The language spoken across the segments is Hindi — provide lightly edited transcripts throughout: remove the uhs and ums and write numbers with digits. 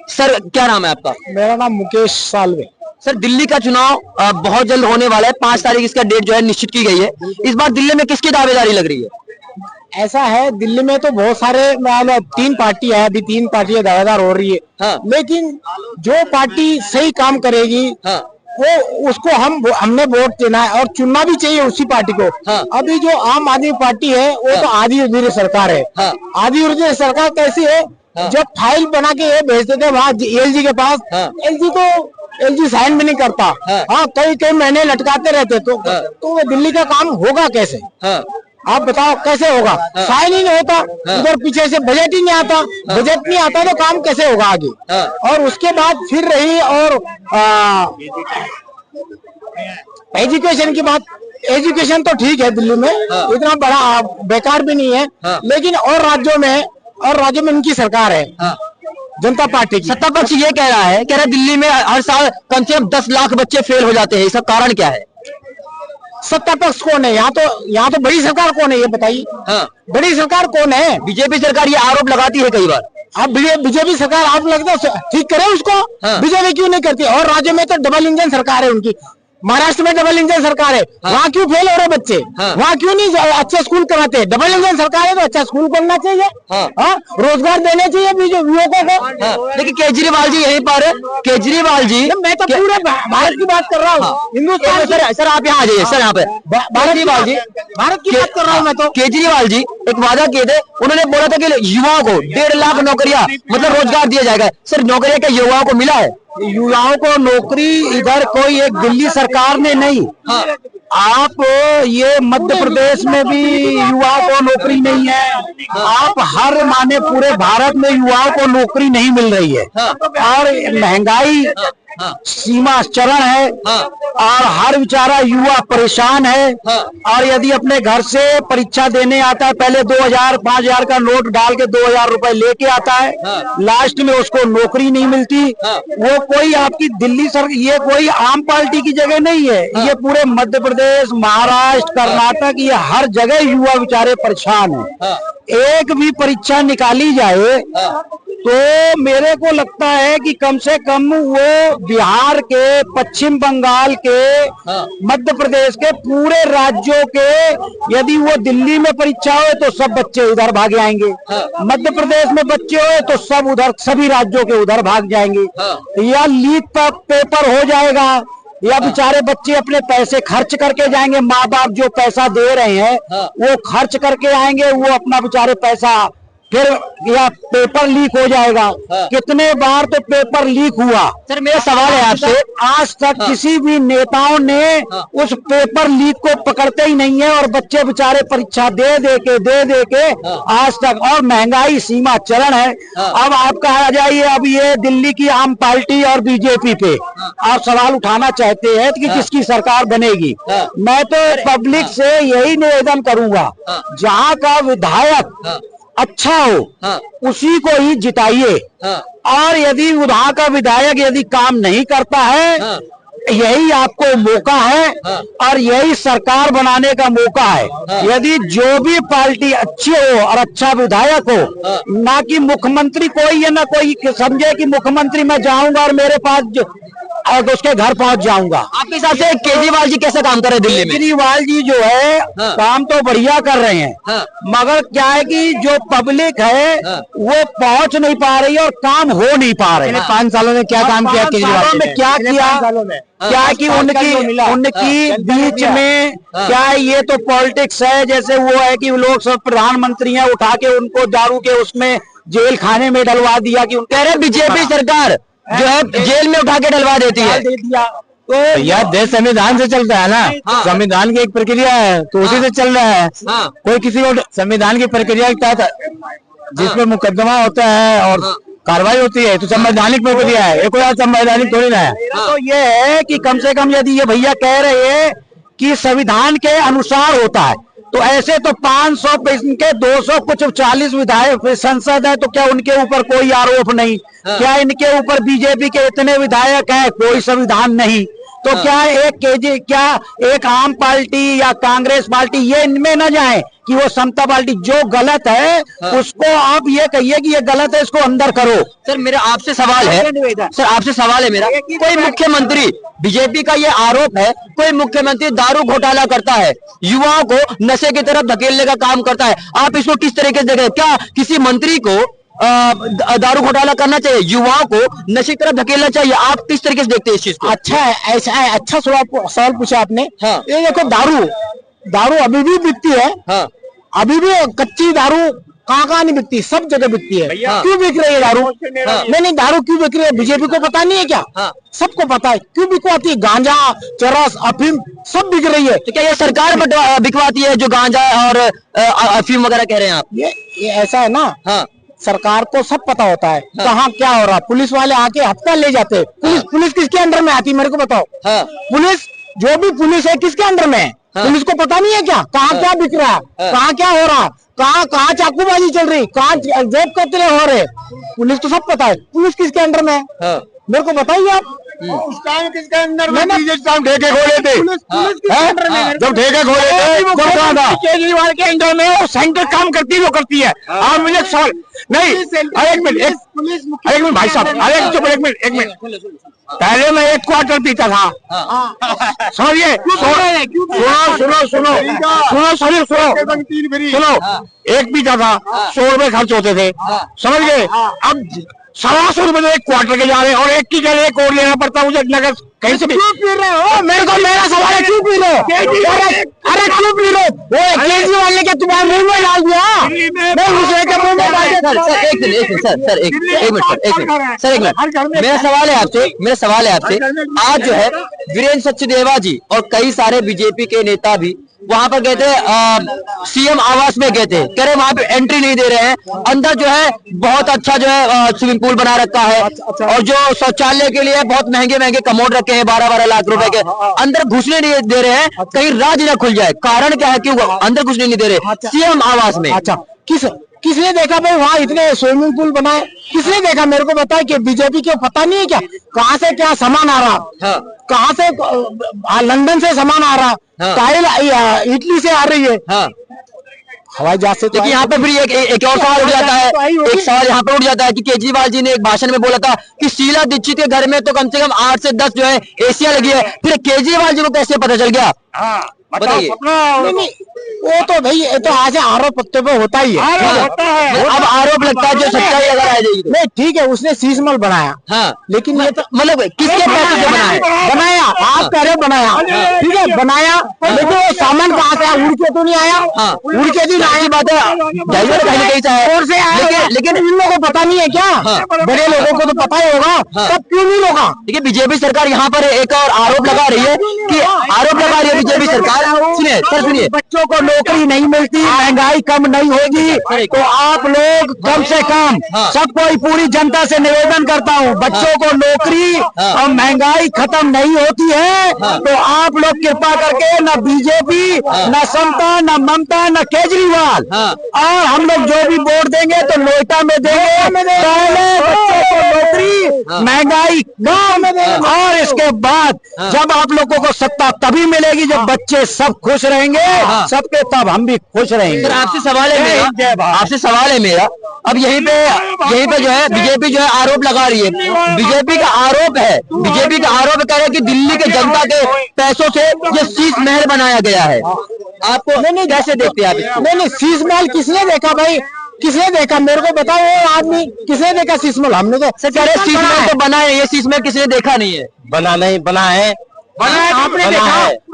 सर क्या नाम है आपका? मेरा नाम मुकेश सालवे। सर दिल्ली का चुनाव बहुत जल्द होने वाला है, 5 तारीख इसका डेट जो है निश्चित की गई है। इस बार दिल्ली में किसकी दावेदारी लग रही है? ऐसा है, दिल्ली में तो बहुत सारे 3 पार्टी है, अभी 3 पार्टियां दावेदार हो रही है। हाँ। लेकिन जो पार्टी सही काम करेगी, हाँ। वो उसको हमने वोट देना है और चुनना भी चाहिए उसी पार्टी को। हाँ। अभी जो आम आदमी पार्टी है वो तो आधी अधूरी सरकार है। हाँ। आधी अधूरी सरकार कैसी है? हाँ। जब फाइल बना के ये भेज देते वहाँ एलजी के पास, हाँ। एलजी साइन भी नहीं करता। हाँ, कई महीने लटकाते रहते, तो वो दिल्ली का काम होगा कैसे? आप बताओ कैसे होगा? साइन ही नहीं होता, उधर पीछे से बजट ही नहीं आता, बजट नहीं आता तो काम कैसे होगा आगे? और उसके बाद फिर रही और एजुकेशन की बात। एजुकेशन तो ठीक है दिल्ली में, इतना बड़ा बेकार भी नहीं है। लेकिन और राज्यों में इनकी सरकार है, जनता पार्टी की। सत्ता पक्ष ये कह रहा है दिल्ली में हर साल कम से कम 10 लाख बच्चे फेल हो जाते हैं, इसका कारण क्या है? सत्ता पक्ष कौन है यहाँ तो बड़ी सरकार कौन है ये बताइए। बड़ी सरकार कौन है? बीजेपी सरकार ये आरोप लगाती है कई बार। अब बीजेपी सरकार आप लगता है ठीक करे उसको। बीजेपी क्यों नहीं करती? और राज्य में तो डबल इंजन सरकार है उनकी। महाराष्ट्र में डबल इंजन सरकार है, वहाँ क्यों फेल हो रहे बच्चे? वहाँ क्यों नहीं अच्छे स्कूल कराते? डबल इंजन सरकार है तो अच्छा स्कूल खोलना चाहिए। रोजगार देने चाहिए युवकों को। लेकिन केजरीवाल जी यहीं पर, केजरीवाल जी, मैं तो पूरे भारत की बात कर रहा हूँ, हिंदुस्तान। सर आप यहाँ आ जाइए सर, यहाँ पे केजरीवाल जी, भारत की बात कर रहा हूँ मैं तो। केजरीवाल जी एक वादा किए थे, उन्होंने बोला था कि युवाओं को 1.5 लाख नौकरियां मतलब रोजगार दिया जाएगा। सर नौकरियां क्या युवाओं को मिला है? युवाओं को नौकरी इधर कोई एक दिल्ली सरकार ने नहीं। आप ये मध्य प्रदेश में भी युवाओं को नौकरी नहीं है। आप हर माने पूरे भारत में युवाओं को नौकरी नहीं मिल रही है। और महंगाई सीमा चरण है और हर बेचारा युवा परेशान है। और यदि अपने घर से परीक्षा देने आता है, पहले 2000 5000 का नोट डाल के 2000 रुपए लेके आता है, लास्ट में उसको नौकरी नहीं मिलती। वो कोई आपकी दिल्ली सर, ये कोई आम पार्टी की जगह नहीं है। ये पूरे मध्य प्रदेश, महाराष्ट्र, कर्नाटक, ये हर जगह युवा बेचारे परेशान है। एक भी परीक्षा निकाली जाए तो मेरे को लगता है कि कम से कम वो बिहार के, पश्चिम बंगाल के, मध्य प्रदेश के, पूरे राज्यों के, यदि वो दिल्ली में परीक्षा हो तो सब बच्चे उधर भागे आएंगे। मध्य प्रदेश में बच्चे हो तो सब उधर, सभी राज्यों के उधर भाग जाएंगे। या लीक पेपर हो जाएगा, या बेचारे बच्चे अपने पैसे खर्च करके जाएंगे। माँ बाप जो पैसा दे रहे हैं वो खर्च करके आएंगे, वो अपना बेचारे पैसा, फिर या पेपर लीक हो जाएगा। कितने बार तो पेपर लीक हुआ। सर मेरा सवाल है आपसे, आज तक किसी भी नेताओं ने उस पेपर लीक को पकड़ते ही नहीं है और बच्चे बेचारे परीक्षा दे दे के आज तक। और महंगाई सीमा चरण है। अब आप कहा जाइए, अब ये दिल्ली की आम पार्टी और बीजेपी पे आप सवाल उठाना चाहते हैं कि किसकी सरकार बनेगी। मैं तो पब्लिक से यही निवेदन करूंगा, जहाँ का विधायक अच्छा हो उसी को ही जिताइए। और यदि वहां का विधायक यदि काम नहीं करता है, यही आपको मौका है और यही सरकार बनाने का मौका है। यदि जो भी पार्टी अच्छी हो और अच्छा विधायक हो, ना कि मुख्यमंत्री कोई है, ना कोई समझे कि मुख्यमंत्री मैं जाऊंगा और मेरे पास और उसके घर पहुंच जाऊंगा। आपके हिसाब से केजरीवाल जी कैसे काम कर रहे हैं दिल्ली में? केजरीवाल जी जो है काम तो बढ़िया कर रहे हैं, मगर क्या है कि जो पब्लिक है वो पहुंच नहीं पा रही और काम हो नहीं पा रहे। 5 सालों में क्या काम किया केजरीवाल में? क्या किया? क्या कि उनकी बीच में क्या है, ये तो पॉलिटिक्स है। जैसे वो है कि लोग सब प्रधानमंत्री हैं, उठा के उनको दारू के उसमें जेल खाने में डलवा दिया कि उनके बीजेपी सरकार जो है जेल में उठा के डलवा देती है। तो यह देश संविधान से चलता है ना। संविधान की एक प्रक्रिया है तो उसी से चल रहा है। कोई किसी को संविधान की प्रक्रिया के तहत जिसमें मुकदमा होता है और कार्रवाई होती है तो संवैधानिक प्रक्रिया है, ये कोई संवैधानिक थोड़ी ना है। तो ये है कि कम से कम यदि ये भैया कह रहे हैं कि संविधान के अनुसार होता है, तो ऐसे तो 500 के 200 कुछ 40 विधायक संसद है, तो क्या उनके ऊपर कोई आरोप नहीं? क्या इनके ऊपर बीजेपी के इतने विधायक हैं, कोई संविधान नहीं? तो क्या एक आम पार्टी या कांग्रेस पार्टी ये इनमें न जाए कि वो समता पार्टी जो गलत है उसको आप ये कहिए कि ये गलत है, इसको अंदर करो। सर मेरा आपसे सवाल है, सर आपसे सवाल है मेरा, कोई मुख्यमंत्री, बीजेपी का ये आरोप है, कोई मुख्यमंत्री दारू घोटाला करता है, युवाओं को नशे की तरफ धकेलने का काम करता है, आप इसको किस तरीके से देख रहे हैं? क्या किसी मंत्री को दारू घोटाला करना चाहिए, युवाओं को नशे की तरफ धकेलना चाहिए? आप किस तरीके से देखते हैं इस चीज को? अच्छा है, ऐसा है, अच्छा सवाल पूछा आपने। हाँ। ये देखो, दारू अभी भी बिकती है। हाँ। अभी भी कच्ची दारू कहाँ नहीं बिकती, सब जगह बिकती है। क्यों बिक रही है दारू? नहीं, दारू क्यों बिक रही है? बीजेपी को पता नहीं है क्या? सबको पता है क्यों बिकवाती है। गांजा, चरस, अफीम सब बिक रही है। तो क्या ये सरकार बिकवाती है जो गांजा और अफीम वगैरह कह रहे हैं आप? ये ऐसा है ना, हाँ। सरकार को सब पता होता है कहाँ क्या हो रहा है। पुलिस वाले आके हफ्ता ले जाते हैं। पुलिस किसके अंडर में आती है मेरे को बताओ? पुलिस, जो भी पुलिस है किसके अंडर में है? पुलिस को पता नहीं है क्या कहाँ क्या बिक रहा है, कहाँ क्या हो रहा है, कहाँ चाकूबाजी चल रही, कहाँ जेब कतले हो रहे? पुलिस तो सब पता है। पुलिस किसके अंडर में है मेरे को बताइए आप। उस टाइम किसके अंदर में? ठेके खोले थे, जब ठेके खोले थे केजरीवाल के अंदर में वो सेंटर काम करती है, वो करती है। आप मुझे सवाल नहीं, एक मिनट भाई साहब, एक मिनट पहले मैं 1 क्वार्टर पीता था, समझिए। सुनो, एक पीता था, 100 रुपए खर्च होते थे, समझ गए। अब 125 रुपए 1 क्वार्टर के जा रहे हैं, और एक की जगह 1 और लेना पड़ता है मुझे नगर कहीं से भी। क्यों पी रहे हो? मेरे को मेरा सवाल है, क्यों पी रहे हो? अरे क्यों पी रहे हो? वो केजरीवाल ने क्या तुम्हारे मुंह में डाल दिया? नहीं, दूसरे के मुंह में डाल दिया। सर एक मिनट, मेरा सवाल है आपसे, आज जो है वीरेंद्र सचदेवा जी और कई सारे बीजेपी के नेता भी वहां पर गए थे, सीएम आवास में गए थे, कह रहे वहां पे एंट्री नहीं दे रहे हैं। अंदर जो है बहुत अच्छा जो है स्विमिंग पूल बना रखा है, और जो शौचालय के लिए बहुत महंगे महंगे कमोड रखे हैं 12-12 लाख रुपए के, अंदर घुसने नहीं दे रहे हैं। कहीं राज न खुल जाए, कारण क्या है, क्यों अंदर घुसने नहीं दे रहे सीएम आवास में? अच्छा, किसने देखा भाई वहाँ इतने स्विमिंग पूल बनाए? किसने देखा मेरे को बताया कि बीजेपी को पता नहीं है क्या कहाँ से क्या सामान आ रहा? कहाँ से लंदन से सामान आ रहा, टाइल इटली से आ रही है, हवाई जहाज से। देखिए यहाँ पे फिर एक और सवाल उठ जाता है, एक सवाल यहाँ पे उठ जाता है कि केजरीवाल जी ने एक भाषण में बोला था कि शीला दीक्षित के घर में तो कम से कम 8 से 10 जो है एसिया लगी है, फिर केजरीवाल जी को कैसे पता चल गया? बताइए। नहीं, वो तो भाई ये तो आज आरोप प्रत्यारोप होता ही है, अब आरोप लगता है जो सच्चाई अगर आ जाएगी तो। नहीं ठीक है, उसने शीश महल बनाया, लेकिन ये तो मतलब किसके पैसे से बनाया? आप कह रहे हो बनाया, ठीक है बनाया, लेकिन वो सामान कहाँ से आया? उड़ के तो नहीं आया, उड़ के नहीं आया, बात है। लेकिन इन लोगों को पता नहीं है क्या? बड़े लोगों को तो पता ही होगा, तब क्यों नहीं रोका? देखिए बीजेपी सरकार यहाँ पर एक और आरोप लगा रही है बीजेपी सरकार। सुनिए, बच्चों को नौकरी नहीं मिलती, महंगाई कम नहीं होगी, तो आप लोग कम से कम सबको पूरी जनता से निवेदन करता हूँ, बच्चों को नौकरी और महंगाई खत्म नहीं होती है, तो आप लोग कृपा करके न बीजेपी, न समता, न ममता, न केजरीवाल, और हम लोग जो भी वोट देंगे तो नोएडा में देंगे। पहले बच्चों को नौकरी, महंगाई कम, और इसके बाद जब आप लोगों को सत्ता तभी मिलेगी जब बच्चे सब खुश रहेंगे, सबके, तब हम भी खुश रहेंगे। सर आपसे सवाल है मेरा, अब यहीं पे जो है बीजेपी जो है आरोप लगा रही है, बीजेपी का आरोप कह रहे हैं कि दिल्ली के जनता के पैसों से ये शीश महल बनाया गया है। आपको नहीं कैसे देखते हैं आप? नहीं, शीश महल किसने देखा भाई? किसने देखा मेरे को बताओ? वो आदमी किसने देखा शीश महल? हमने तो शीश महल तो बना है, ये शीश महल किसने देखा नहीं है? बना है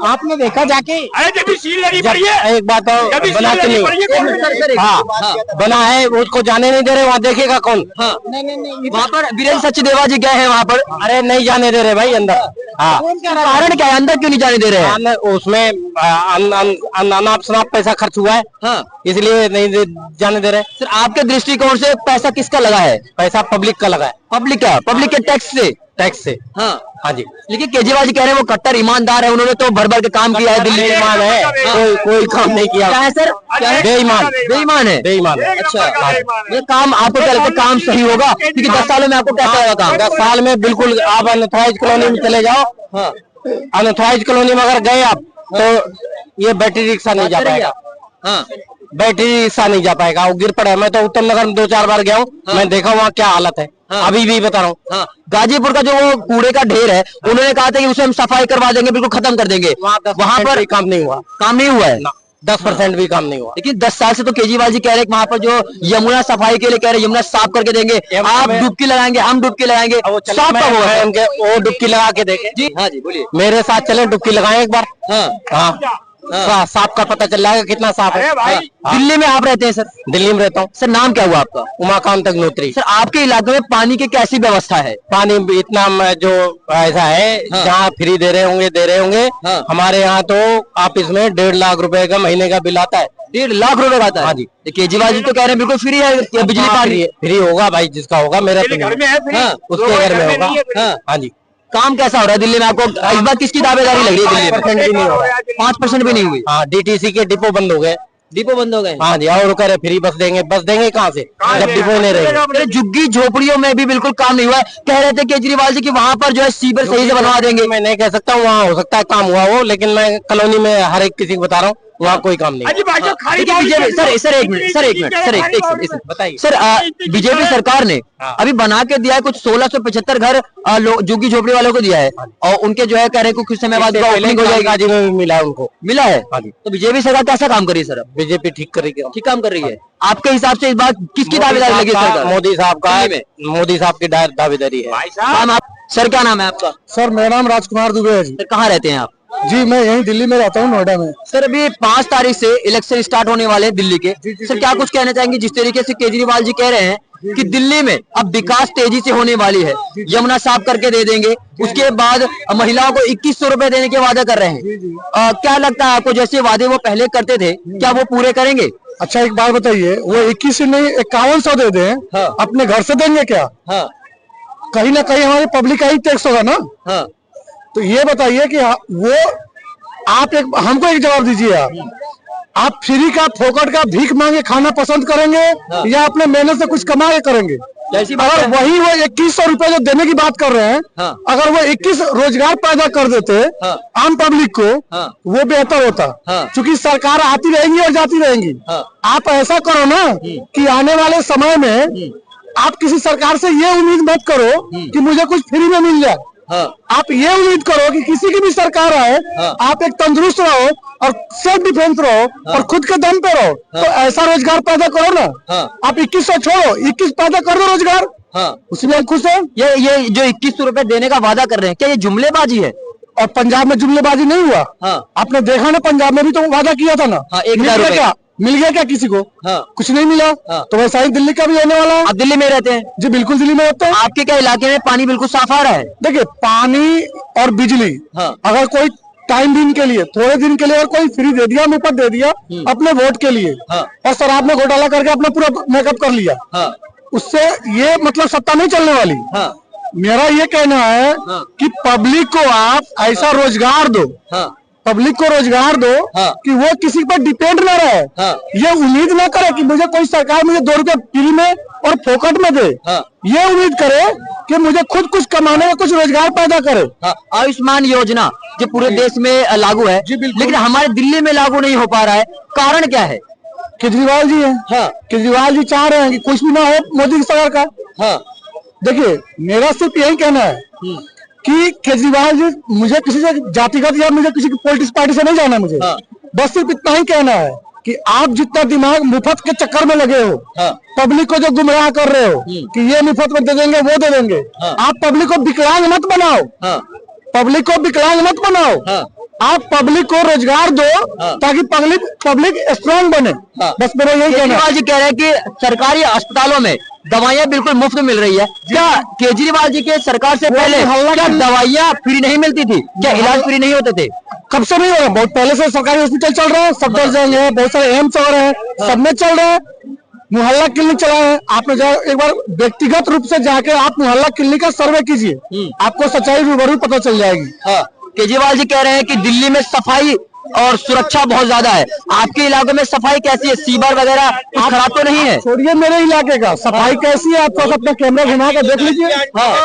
आपने देखा जाके? अरे जब सील लगी पड़ी है, एक बात और बना के नहीं, हाँ बना है, उसको जाने नहीं दे रहे, वहाँ देखेगा कौन? नहीं, वहाँ पर वीरेंद्र सचदेवा जी गए हैं वहाँ पर। अरे नहीं जाने दे रहे भाई अंदर। हाँ, कारण क्या है, अंदर क्यों नहीं जाने दे रहे हैं? उसमें अनाप शनाप पैसा खर्च हुआ है, इसलिए नहीं जाने दे रहे। सर आपके दृष्टिकोण से पैसा किसका लगा है? पैसा पब्लिक का लगा है। पब्लिक के टैक्स से। हाँ जी। लेकिन केजरीवाल जी कह रहे हैं वो कट्टर ईमानदार है, उन्होंने तो भर भर के काम किया है, दिल्ली में ईमान है, कोई काम नहीं किया। क्या है सर? बेईमान है। अच्छा, ये काम आपको क्या लगता है काम सही होगा? क्योंकि 10 सालों में आपको कैसा होगा काम? 10 साल में बिल्कुल। आप अनथराइज कॉलोनी में चले जाओ, अनथराइज कॉलोनी में अगर गए आप तो ये बैटरी रिक्शा नहीं जा पाएगा। बैटरी सा नहीं जा पाएगा, वो गिर पड़ा है। मैं तो उत्तम नगर में 2-4 बार गया हूँ, मैं देखा वहाँ क्या हालत है। अभी भी बता रहा हूँ। गाजीपुर का जो वो कूड़े का ढेर है, उन्होंने कहा था कि उसे हम सफाई करवा देंगे, बिल्कुल खत्म कर देंगे। वहाँ पर काम नहीं हुआ, काम नहीं हुआ है, 10% भी काम नहीं हुआ। लेकिन 10 साल से तो केजरीवाल जी कह रहे हैं कि वहाँ पर जो यमुना सफाई के लिए कह रहे हैं, यमुना साफ करके देंगे, आप डुबकी लगाएंगे, हम डुबकी लगाएंगे, साफ कब होगा? वो डुबकी लगा के देखे जी हाँ जी, बोलिए। मेरे साथ चले, डुबकी लगाए एक बार। हाँ साफ का पता चल जाएगा कितना साफ है। दिल्ली में आप रहते हैं सर? दिल्ली में रहता हूँ सर नाम क्या हुआ आपका? उमाकांत अग्निहोत्री। सर आपके इलाके में पानी की कैसी व्यवस्था है? पानी इतना जो ऐसा है, जहाँ फ्री दे रहे होंगे। हमारे यहाँ तो ऑफिस में 1.5 लाख रुपए का महीने का बिल आता है। 1.5 लाख रुपए का आता है? हाँ जी। केजरीवाल जी तो कह रहे हैं बिल्कुल फ्री है बिजली पानी। फ्री होगा भाई, जिसका होगा, मेरा तो घर में है, उसके घर में होगा। हाँ जी। काम कैसा हो रहा है दिल्ली में आपको? इस बार किसकी दावेदारी लग रही है दिल्ली में? 5% भी नहीं हो रहा, 5% भी नहीं हुई। हाँ, डीटीसी के डिपो बंद हो गए। डिपो बंद हो गए? हाँ जी। और कह रहे फ्री बस देंगे कहाँ से जब डिपो नहीं रहेंगे। झुग्गी झोपड़ियों में भी बिल्कुल काम नहीं हुआ है। कह रहे थे केजरीवाल जी कि वहाँ पर जो है सीवर सही से बनवा देंगे। मैं नहीं कह सकता, वहाँ हो सकता है काम हुआ हो, लेकिन मैं कॉलोनी में हर एक किसी को बता रहा हूँ, वहाँ कोई काम नहीं। सर एक मिनट बताइए सर, बीजेपी सरकार ने अभी बना के दिया है कुछ 1675 घर झुग्गी झोपड़ी वालों को दिया है, और उनके जो है कह रहे हैं कुछ समय बाद ओपनिंग हो जाएगी। जी में भी मिला है उनको, मिला है। तो बीजेपी सरकार कैसा काम कर रही है सर? बीजेपी ठीक करेगी, ठीक काम कर रही है। आपके हिसाब से इस बार किसकी दावेदारी लगी सरकार? मोदी साहब का, मोदी साहब की दावेदारी है। सर क्या नाम है आपका? सर मेरा नाम राजकुमार दुबे है जी। सर कहाँ रहते हैं आप? जी मैं यहीं दिल्ली में रहता हूँ, नोएडा में। सर अभी 5 तारीख से इलेक्शन स्टार्ट होने वाले हैं दिल्ली के। सर क्या कुछ कहना चाहेंगे? जिस तरीके से केजरीवाल जी कह रहे हैं कि दिल्ली में अब विकास तेजी से होने वाली है, यमुना साफ करके दे देंगे, उसके बाद महिलाओं को 2100 रुपए देने के वादा कर रहे हैं। क्या लगता है आपको, जैसे वादे वो पहले करते थे, क्या वो पूरे करेंगे? अच्छा एक बात बताइए, वो 21 नहीं 5100 दे दें, अपने घर से देंगे क्या? कहीं ना कहीं हमारी पब्लिक का ही टैक्स होगा ना। तो ये बताइए कि वो आप हमको एक जवाब दीजिए, आप फ्री का फोकट का भीख मांगे खाना पसंद करेंगे या अपने मेहनत से कुछ कमा के करेंगे? अगर वही वो 2100 रुपए जो देने की बात कर रहे हैं, अगर वो 21 रोजगार पैदा कर देते आम पब्लिक को, वो बेहतर होता। क्योंकि सरकार आती रहेंगी और जाती रहेंगी। आप ऐसा करो ना कि आने वाले समय में आप किसी सरकार से ये उम्मीद मत करो कि मुझे कुछ फ्री में मिल जाए। आप ये उम्मीद करो कि किसी की भी सरकार आए, आप एक तंदुरुस्त रहो और सेल्फ डिफेंस रहो और खुद के दम पे रहो। तो ऐसा रोजगार पैदा करो ना। आप 2100 छोड़ो, 21 पैदा कर दो रोजगार, उसमें खुश है। ये जो 2100 रुपए देने का वादा कर रहे हैं, क्या ये जुमलेबाजी है? और पंजाब में जुमलेबाजी नहीं हुआ? आपने देखा ना, पंजाब में भी तो वादा किया था ना। 1000 रुपए क्या मिल गया क्या किसी को? कुछ नहीं मिला। तो वैसा ही दिल्ली का भी होने वाला है। आप दिल्ली में रहते हैं? जी बिल्कुल दिल्ली में रहते हैं। आपके क्या इलाके में पानी बिल्कुल साफ आ रहा है? देखिए पानी और बिजली अगर कोई टाइम दिन के लिए, थोड़े दिन के लिए अगर कोई फ्री दे दिया, मुफ्त दे दिया अपने वोट के लिए, और शराब में घोटाला करके अपना पूरा मेकअप कर लिया, उससे ये मतलब सत्ता नहीं चलने वाली। मेरा ये कहना है कि पब्लिक को आप ऐसा रोजगार दो, पब्लिक को रोजगार दो कि वो किसी पर डिपेंड न रहे। ये उम्मीद ना करे कि मुझे कोई सरकार मुझे 2 रुपए फ्री में और फोकट में दे। ये उम्मीद करे कि मुझे खुद कुछ कमाने में कुछ रोजगार पैदा करे। आयुष्मान योजना जो पूरे देश में लागू है, लेकिन हमारे दिल्ली में लागू नहीं हो पा रहा है, कारण क्या है? केजरीवाल जी है। केजरीवाल जी चाह रहे हैं कि कुछ भी ना हो मोदी की सरकार का। देखिए मेरा सिर्फ यही कहना है कि केजरीवाल जी, मुझे किसी से जातिगत या मुझे किसी पॉलिटिक्स पार्टी से नहीं जाना, मुझे बस सिर्फ इतना ही कहना है कि आप जितना दिमाग मुफ्त के चक्कर में लगे हो, पब्लिक को जो गुमराह कर रहे हो कि ये मुफ्त में दे देंगे वो दे देंगे, आप पब्लिक को विकलांग मत बनाओ। पब्लिक को विकलांग मत बनाओ, आप पब्लिक को रोजगार दो ताकि पब्लिक स्ट्रांग बने। बस मेरा यही कहना है। केजरीवाल जी कह रहे हैं कि सरकारी अस्पतालों में दवाइयाँ बिल्कुल मुफ्त मिल रही है। क्या केजरीवाल जी के सरकार से पहले क्या दवाइयाँ फ्री नहीं मिलती थी? क्या इलाज फ्री नहीं होते थे? कब से नहीं हो रहा? बहुत पहले से सरकारी हॉस्पिटल चल रहा है, सफदरजंग है, बहुत सारे एम्स हो रहे हैं, सब में चल रहा है। मोहल्ला क्लिनिक चला है। आपने एक बार व्यक्तिगत रूप से जाके आप मोहल्ला क्लिनिक का सर्वे कीजिए, आपको सच्चाई रूबरू पता चल जाएगी। केजरीवाल जी कह रहे हैं कि दिल्ली में सफाई और सुरक्षा बहुत ज्यादा है। आपके इलाके में सफाई कैसी है? सीवर वगैरह कुछ खराब तो नहीं है? छोड़िए मेरे इलाके का, सफाई कैसी है आप अपना कैमरा घुमा कर देख लीजिए। हाँ,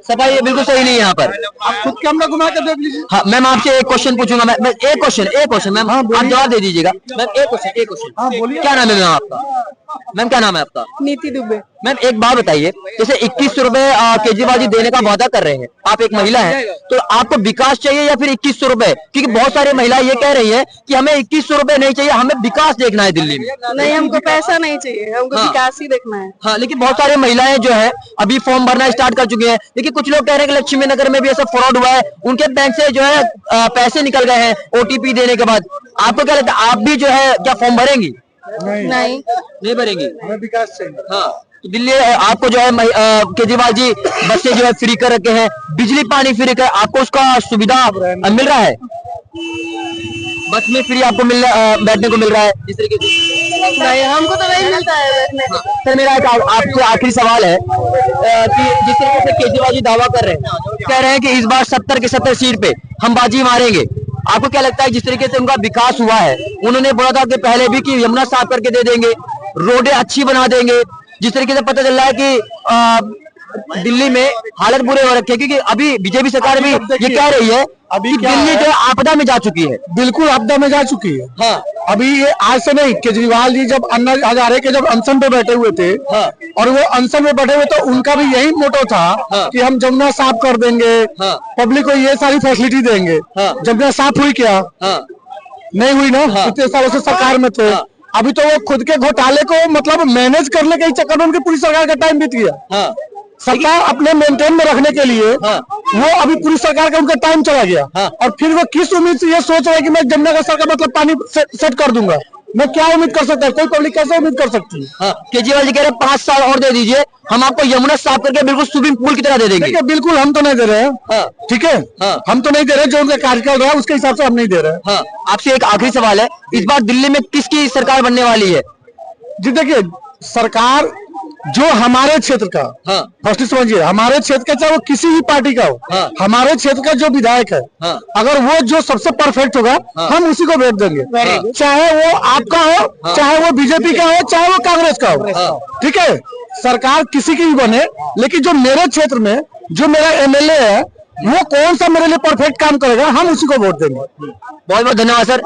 सफाई बिल्कुल सही नहीं है यहाँ पर। आप खुद कैमरा घुमा कर देख लीजिए। हाँ मैम, आपसे एक क्वेश्चन पूछूंगा मैं एक क्वेश्चन मैम, आप जवाब दे दीजिएगा मैम। एक क्वेश्चन हाँ बोलिए। क्या नाम है मैम आपका? मैम क्या नाम है आपका? नीति दुबे। मैम एक बात बताइए, जैसे 2100 रुपए केजरीवाल जी देने का वादा कर रहे हैं, आप एक महिला हैं, तो आपको विकास चाहिए या फिर 2100 रुपए? क्योंकि बहुत सारी महिलाएं ये कह रही है कि हमें 2100 रुपए नहीं चाहिए, हमें विकास देखना है दिल्ली में। नहीं, हमको पैसा नहीं चाहिए, हमको विकास ही देखना है। हाँ, लेकिन बहुत सारी महिलाएं जो है अभी फॉर्म भरना स्टार्ट कर चुकी हैं, लेकिन कुछ लोग कह रहे हैं कि लक्ष्मी नगर में भी ऐसा फ्रॉड हुआ है, उनके बैंक से जो है पैसे निकल गए हैं OTP देने के बाद। आपको क्या लगता है, आप भी जो है क्या फॉर्म भरेंगी? नहीं भरेंगी। हमें विकास चाहिए। हाँ, तो दिल्ली आपको जो है केजरीवाल जी बसें जो है फ्री कर रखे हैं, बिजली पानी फ्री कर, आपको उसका सुविधा मिल रहा है? बस में फ्री आपको बैठने को मिल रहा है इस तरीके से? नहीं, हमको तो नहीं मिलता है बैठने को। सर मेरा एक आपसे आखिरी सवाल है कि जिस तरीके से केजरीवाल जी दावा कर रहे हैं, कह रहे हैं कि इस बार 70 की 70 सीट पे हम बाजी मारेंगे, आपको क्या लगता है जिस तरीके से उनका विकास हुआ है, उन्होंने बोला था कि पहले भी कि यमुना साफ करके दे देंगे, रोडें अच्छी बना देंगे, जिस तरीके से पता चल रहा है कि दिल्ली में हालत बुरे हो रखे हैं, क्योंकि अभी बीजेपी सरकार भी ये कह रही है अभी कि क्या दिल्ली है? जो है आपदा में जा चुकी है। बिल्कुल आपदा में जा चुकी है। हाँ, अभी ये आज से नहीं, केजरीवाल जी जब अन्ना हजारे के जब अनशन पे बैठे हुए थे, हाँ। और वो अनशन में बैठे हुए तो उनका भी यही मोटो था हाँ। कि हम जमुना साफ कर देंगे, हाँ। पब्लिक को ये सारी फैसिलिटी देंगे। हाँ। जमुना साफ हुई क्या? हाँ, नहीं हुई ना। हाँ। इतने सालों से सरकार में थे। हाँ। अभी तो वो खुद के घोटाले को मतलब मैनेज करने के ही चक्कर में उनकी पूरी सरकार का टाइम बीत गया। हाँ, सरकार अपने मेंटेन में रखने के लिए हाँ। वो अभी पूरी सरकार का उनका टाइम चला गया। हाँ। और फिर वो किस उम्मीद से ये सोच रहे हैं कि मैं जमुना का सर का मतलब पानी सेट कर दूंगा? मैं क्या उम्मीद कर सकता है? कोई पब्लिक कैसे उम्मीद कर सकती है? हाँ। केजरीवाल जी कह रहे हैं 5 साल और दे दीजिए, हम आपको यमुना साफ करके बिल्कुल स्विमिंग पूल की तरह दे देंगे। देखिए बिल्कुल हम तो नहीं दे रहे हैं। हाँ। ठीक है। हाँ। हम तो नहीं दे रहे, जो उनका कार्यकाल रहा है उसके हिसाब से हम नहीं दे रहे हैं। हाँ, आपसे एक आखिरी सवाल है, इस बार दिल्ली में किसकी सरकार बनने वाली है? जी देखिए, सरकार जो हमारे क्षेत्र का, हाँ। फर्स्ट समझिए, हमारे क्षेत्र का चाहे वो किसी भी पार्टी का हो, हाँ। हमारे क्षेत्र का जो विधायक है, हाँ। अगर वो जो सबसे परफेक्ट होगा, हाँ। हम उसी को वोट देंगे। हाँ। चाहे वो आपका हो, हाँ। चाहे वो बीजेपी का हो, चाहे वो कांग्रेस का हो। हाँ। ठीक है, सरकार किसी की भी बने, लेकिन जो मेरे क्षेत्र में जो मेरा MLA है, वो कौन सा मेरे लिए परफेक्ट काम करेगा, हम उसी को वोट देंगे। बहुत बहुत धन्यवाद सर।